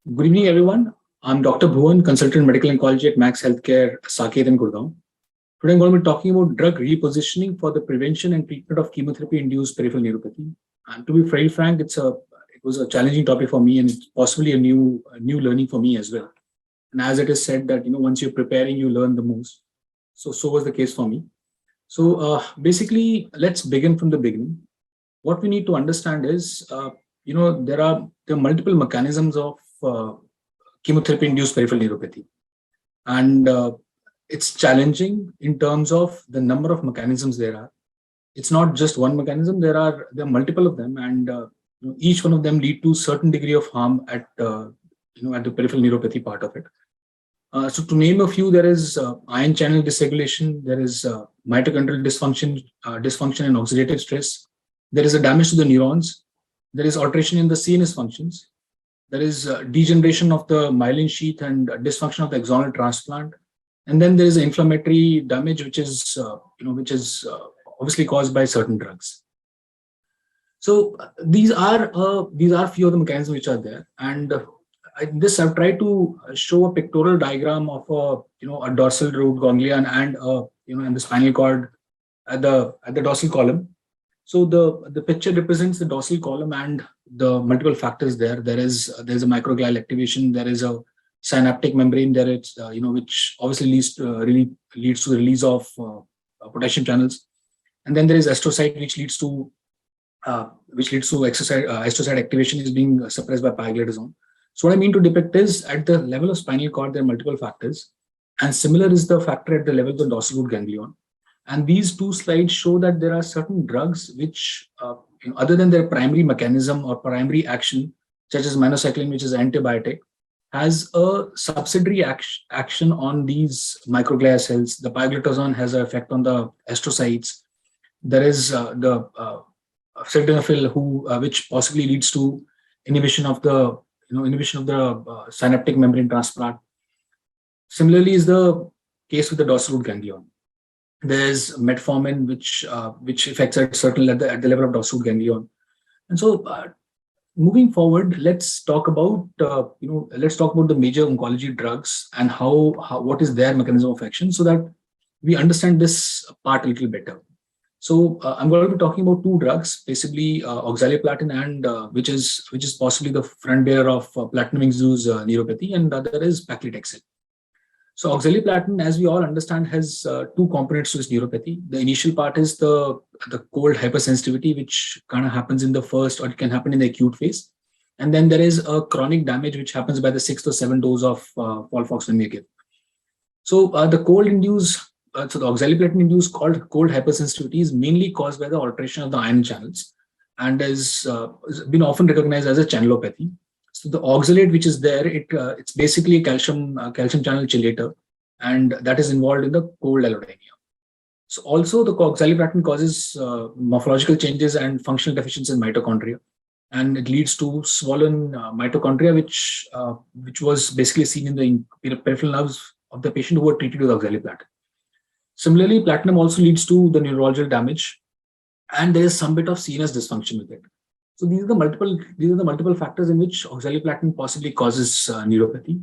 Good evening, everyone. I'm Dr. Bhuvan, consultant medical oncology at Max Healthcare, Saket in Gurgaon. Today, I'm going to be talking about drug repositioning for the prevention and treatment of chemotherapy-induced peripheral neuropathy. And to be very frank, it was a challenging topic for me, and it's possibly a new learning for me as well. And as it is said that once you're preparing, you learn the most. So was the case for me. Basically, let's begin from the beginning. What we need to understand is, there are multiple mechanisms of chemotherapy-induced peripheral neuropathy, and it's challenging in terms of the number of mechanisms there are. It's not just one mechanism; there are multiple of them, and each one of them lead to certain degree of harm at the peripheral neuropathy part of it. So to name a few, there is ion channel dysregulation, there is mitochondrial dysfunction and oxidative stress. There is a damage to the neurons. There is alteration in the CNS functions. There is degeneration of the myelin sheath and dysfunction of the axonal transplant. And then there is inflammatory damage, which is obviously caused by certain drugs. So these are few of the mechanisms which are there, and I've tried to show a pictorial diagram of a dorsal root ganglion and the spinal cord at the dorsal column. So the picture represents the dorsal column and the multiple factors there. There's a microglial activation. There is a synaptic membrane there. It's which obviously leads to the release of potassium channels, and then there is astrocyte, which leads to astrocyte activation is being suppressed by pioglitazone. So what I mean to depict is at the level of spinal cord, there are multiple factors, and similar is the factor at the level of the dorsal root ganglion. And these two slides show that there are certain drugs which, other than their primary mechanism or primary action, such as minocycline, which is antibiotic, has a subsidiary action on these microglia cells. The pioglitazone has an effect on the astrocytes. There is the sildenafil, which possibly leads to inhibition of the synaptic membrane transplant. Similarly, is the case with the dorsal root ganglion. There's metformin, which affects at the level of dorsal root ganglion. And so, moving forward, let's talk about the major oncology drugs and how what is their mechanism of action, so that we understand this part a little better. So I'm going to be talking about two drugs, basically oxaliplatin, and which is possibly the front bearer of platinum-induced neuropathy, and the other is paclitaxel. So oxaliplatin, as we all understand, has two components to this neuropathy. The initial part is the cold hypersensitivity, which kind of happens in the first, or it can happen in the acute phase. And then there is a chronic damage, which happens by the 6th or 7th dose of folfoxamine give. So the oxaliplatin-induced cold hypersensitivity is mainly caused by the alteration of the ion channels, and has been often recognized as a channelopathy. So the oxalate, which is there, it's basically a calcium channel chelator, and that is involved in the cold allodynia. So also the oxaliplatin causes morphological changes and functional deficiencies in mitochondria, and it leads to swollen mitochondria, which was basically seen in the peripheral nerves of the patient who were treated with oxaliplatin. Similarly, platinum also leads to the neurological damage, and there is some bit of CNS dysfunction with it. So these are the multiple factors in which oxaliplatin possibly causes neuropathy.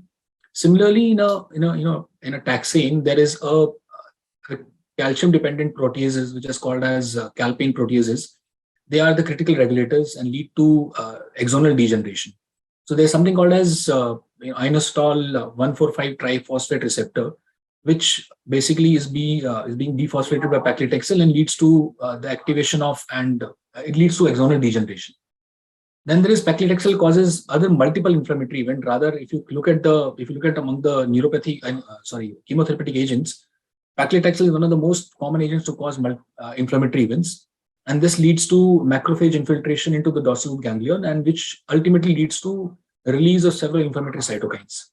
Similarly, in a taxane, there is a calcium-dependent proteases, which is called as calpain proteases. They are the critical regulators and lead to axonal degeneration. So there's something called as inositol 1,4,5 triphosphate receptor, which basically is being dephosphorated by paclitaxel and leads to the activation of, and it leads to axonal degeneration. Then there is paclitaxel causes other multiple inflammatory event. Rather, if you look at among the chemotherapeutic agents, paclitaxel is one of the most common agents to cause inflammatory events, and this leads to macrophage infiltration into the dorsal root ganglion, and which ultimately leads to release of several inflammatory cytokines.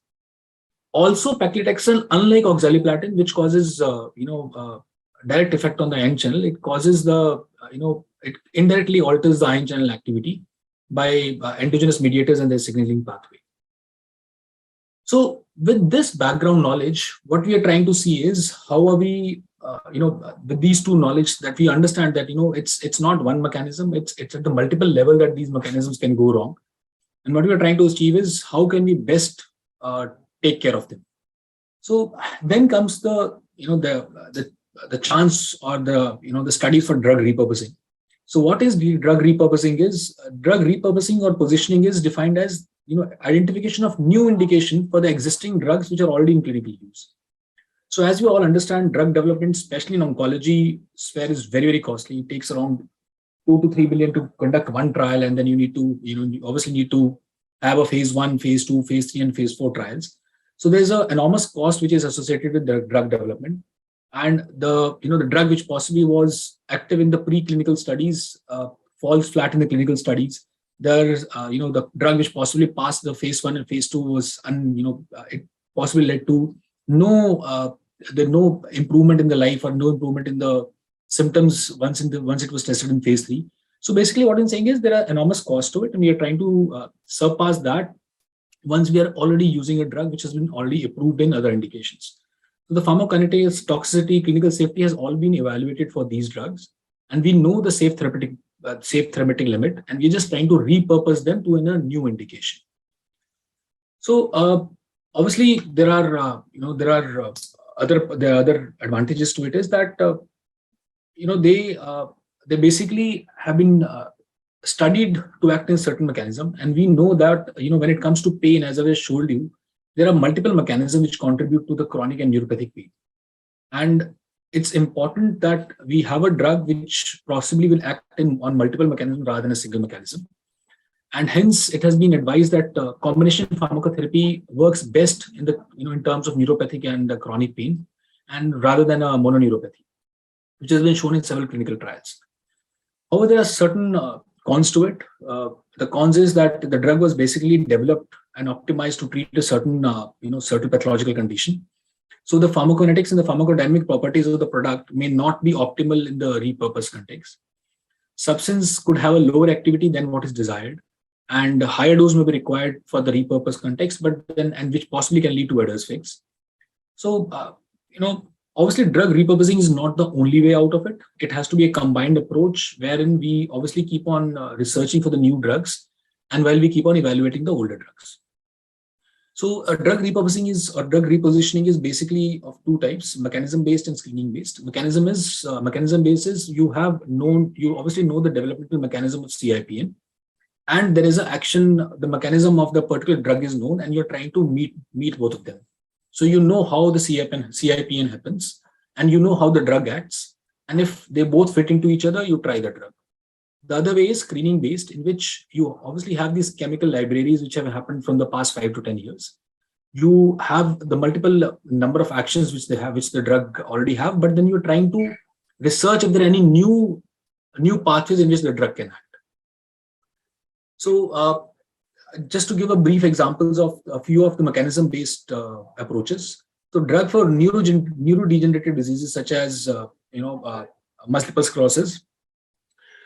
Also, paclitaxel, unlike oxaliplatin, which causes direct effect on the ion channel, it causes it indirectly alters the ion channel activity by endogenous mediators and their signaling pathway. So with this background knowledge, what we are trying to see is how are we, with these two knowledge, that we understand that it's not one mechanism, it's at the multiple level that these mechanisms can go wrong. And what we are trying to achieve is how can we best take care of them. So then comes the chance or the study for drug repurposing. So what is the drug repurposing is? Drug repurposing or positioning is defined as identification of new indication for the existing drugs which are already in clinical use. So as you all understand, drug development, especially in oncology sphere, is very, very costly. It takes around 2 to 3 billion to conduct one trial, and then you need to, you obviously need to have a phase 1, phase 2, phase 3, and phase 4 trials. So there's an enormous cost which is associated with the drug development, and the drug which possibly was active in the preclinical studies falls flat in the clinical studies. There's the drug which possibly passed the phase 1 and phase 2 was it possibly led to no improvement in the life or no improvement in the symptoms once it was tested in phase 3. So basically what I'm saying is there are enormous costs to it, and we are trying to surpass that once we are already using a drug which has been already approved in other indications. So the pharmacokinetics, toxicity, clinical safety has all been evaluated for these drugs, and we know the safe therapeutic limit, and we're just trying to repurpose them to a new indication. So obviously there are other advantages to it is that they basically have been studied to act in certain mechanism, and we know that when it comes to pain, as I showed you, there are multiple mechanisms which contribute to the chronic and neuropathic pain, and it's important that we have a drug which possibly will act on multiple mechanisms rather than a single mechanism. And hence it has been advised that combination pharmacotherapy works best in terms of neuropathic and chronic pain, and rather than a mononeuropathy, which has been shown in several clinical trials. However, there are certain cons to it. The cons is that the drug was basically developed and optimized to treat a certain certain pathological condition. So the pharmacokinetics and the pharmacodynamic properties of the product may not be optimal in the repurposed context. Substance could have a lower activity than what is desired, and a higher dose may be required for the repurposed context, and which possibly can lead to adverse effects. So obviously drug repurposing is not the only way out of it. It has to be a combined approach wherein we obviously keep on researching for the new drugs, and while we keep on evaluating the older drugs. So drug repurposing or drug repositioning is basically of two types: mechanism-based and screening-based. Mechanism-based is you obviously know the developmental mechanism of CIPN, and there is an action. The mechanism of the particular drug is known, and you're trying to meet both of them. So you know how the CIPN happens, and you know how the drug acts, and if they both fit into each other, you try the drug. The other way is screening based, in which you obviously have these chemical libraries which have happened from the past 5 to 10 years. You have the multiple number of actions which the drug already have, but then you're trying to research if there are any new pathways in which the drug can act. So just to give a brief examples of a few of the mechanism based approaches. So drug for neurodegenerative diseases such as multiple sclerosis.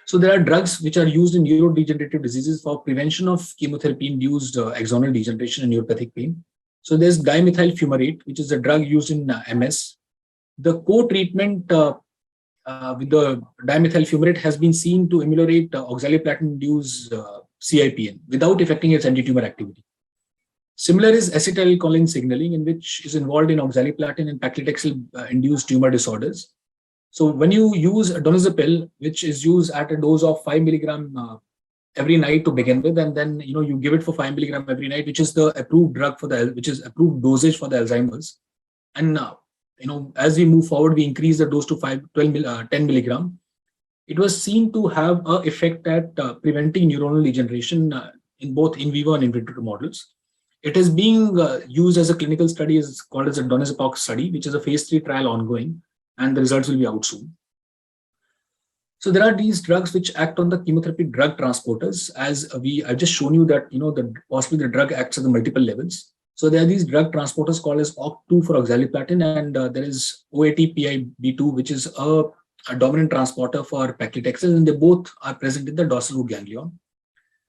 So there are drugs which are used in neurodegenerative diseases for prevention of chemotherapy-induced axonal degeneration and neuropathic pain. So there's dimethyl fumarate, which is a drug used in MS. The co-treatment with the dimethyl fumarate has been seen to ameliorate oxaliplatin-induced CIPN without affecting its anti-tumor activity. Similar is acetylcholine signaling, in which is involved in oxaliplatin and paclitaxel-induced tumor disorders. So when you use donazepam, which is used at a dose of 5 milligram every night to begin with, and then you give it for 5 milligram every night, which is the approved drug which is approved dosage for the Alzheimer's. And as we move forward, we increase the dose to 10 milligram. It was seen to have an effect at preventing neuronal degeneration in both in vivo and in vitro models. It is being used as a clinical study, is called as a donazepam study, which is a phase 3 trial ongoing, and the results will be out soon. So there are these drugs which act on the chemotherapy drug transporters. As I've just shown you that possibly the drug acts at the multiple levels. So there are these drug transporters called as OCT2 for oxaliplatin, and there is OATPIB2, which is a dominant transporter for paclitaxel, and they both are present in the dorsal root ganglion.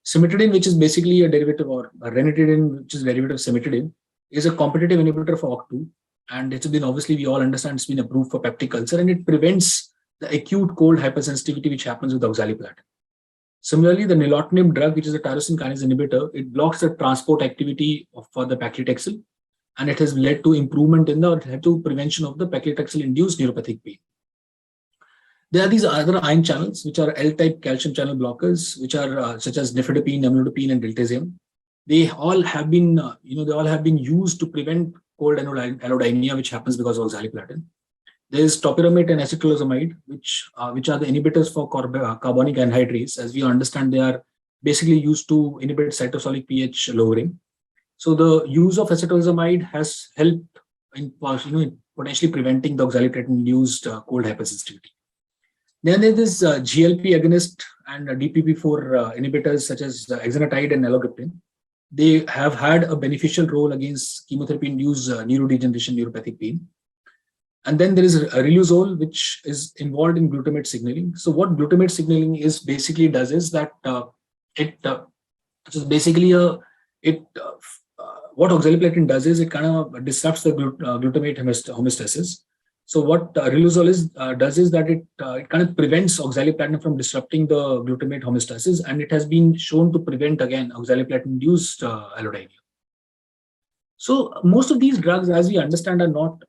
Cimetidine, which is basically a derivative, or ranitidine, which is a derivative of cimetidine, is a competitive inhibitor for OCT2. And it's been, obviously, we all understand it's been approved for peptic ulcer, and it prevents the acute cold hypersensitivity which happens with oxaliplatin. Similarly, the nilotinib drug, which is a tyrosine kinase inhibitor, it blocks the transport activity for the paclitaxel, and it has led to improvement in the led to prevention of the paclitaxel-induced neuropathic pain. There are these other ion channels, which are L-type calcium channel blockers, which are such as nifedipine, amlodipine, and diltiazem. They all have been, they all have been used to prevent cold allodynia, which happens because of oxaliplatin. There is topiramate and acetylazamide, which are the inhibitors for carbonic anhydrase. As we understand, they are basically used to inhibit cytosolic pH lowering. So the use of acetylazamide has helped in potentially preventing the oxaliplatin-induced cold hypersensitivity. Then there is GLP agonist and DPP4 inhibitors such as exenatide and alogliptin. They have had a beneficial role against chemotherapy-induced neurodegeneration, neuropathic pain. And then there is riluzole, which is involved in glutamate signaling. So what glutamate signaling is basically does is that what oxaliplatin does is it kind of disrupts the glutamate homeostasis. So what riluzole does is that it kind of prevents oxaliplatin from disrupting the glutamate homeostasis, and it has been shown to prevent again oxaliplatin-induced allodynia. So most of these drugs, as we understand, are not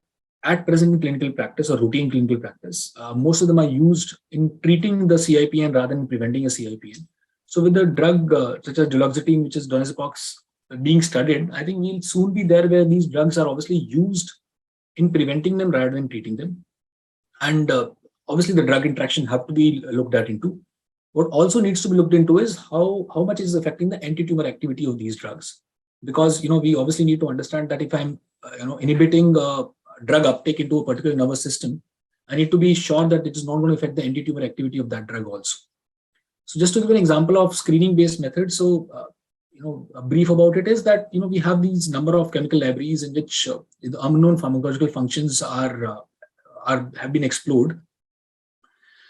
at present in clinical practice or routine clinical practice. Most of them are used in treating the CIPN rather than preventing a CIPN. So with the drug such as duloxetine, which is donesipox, being studied, I think we'll soon be there where these drugs are obviously used in preventing them rather than treating them. And obviously the drug interaction have to be looked at into. What also needs to be looked into is how much is affecting the anti-tumor activity of these drugs. Because we obviously need to understand that if I'm inhibiting drug uptake into a particular nervous system, I need to be sure that it is not going to affect the anti-tumor activity of that drug also. So just to give an example of screening-based methods, so a brief about it is that we have these number of chemical libraries in which the unknown pharmacological functions have been explored.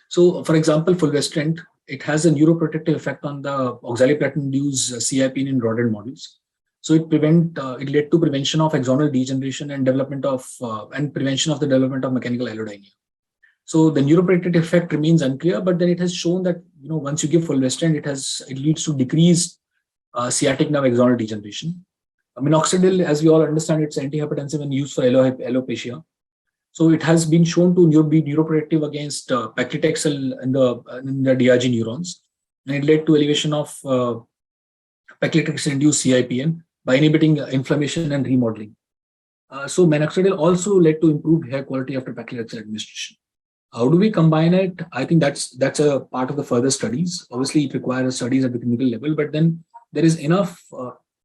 So, for example, fulvestrant, it has a neuroprotective effect on the oxaliplatin-induced CIPN in rodent models. So it led to prevention of axonal degeneration and development of and prevention of the development of mechanical allodynia. So the neuroprotective effect remains unclear, but then it has shown that once you give fulvestrant, it leads to decreased sciatic nerve axonal degeneration. Minoxidil, as we all understand, it's antihypertensive and used for alopecia. So it has been shown to be neuroprotective against paclitaxel in the DRG neurons, and it led to elevation of paclitaxel-induced CIPN by inhibiting inflammation and remodeling. So minoxidil also led to improved hair quality after paclitaxel administration. How do we combine it? I think that's a part of the further studies. Obviously, it requires studies at the clinical level, but then there is enough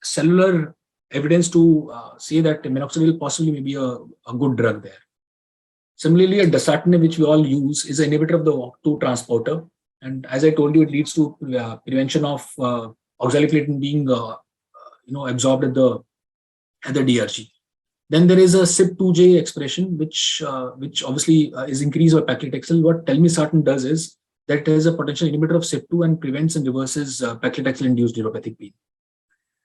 cellular evidence to say that minoxidil possibly may be a good drug there. Similarly, a dasatinib, which we all use, is an inhibitor of the OCT2 transporter, and as I told you, it leads to prevention of oxaliplatin being absorbed at the DRG. Then there is a CYP2J expression, which obviously is increased by paclitaxel. What telmisartan does is that it has a potential inhibitor of CYP2 and prevents and reverses paclitaxel-induced neuropathic pain.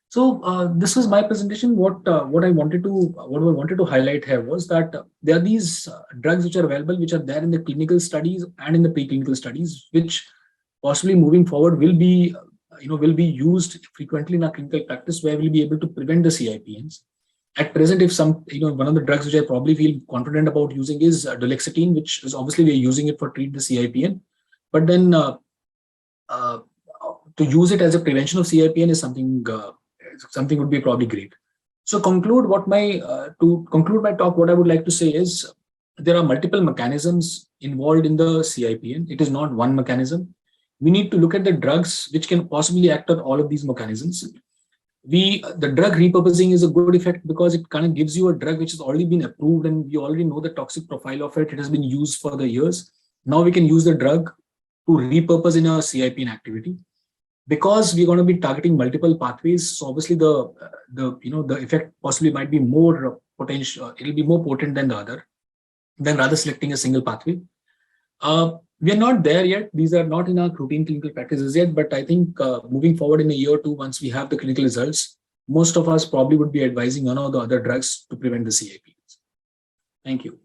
So this was my presentation. What I wanted to highlight here was that there are these drugs which are available, which are there in the clinical studies and in the preclinical studies, which possibly moving forward will be used frequently in our clinical practice, where we'll be able to prevent the CIPNs. At present, if one of the drugs which I probably feel confident about using is duloxetine, which is obviously we're using it for treat the CIPN, but then to use it as a prevention of CIPN is something would be probably great. So to conclude my talk, what I would like to say is there are multiple mechanisms involved in the CIPN. It is not one mechanism. We need to look at the drugs which can possibly act on all of these mechanisms. The drug repurposing is a good effect because it kind of gives you a drug which has already been approved and we already know the toxic profile of it. It has been used for the years. Now we can use the drug to repurpose in a CIPN activity. Because we're going to be targeting multiple pathways, so obviously the effect possibly might be more potential. It'll be more potent than the other, than rather selecting a single pathway. We are not there yet. These are not in our routine clinical practices yet, but I think moving forward in a year or two, once we have the clinical results, most of us probably would be advising one or the other drugs to prevent the CIPs. Thank you.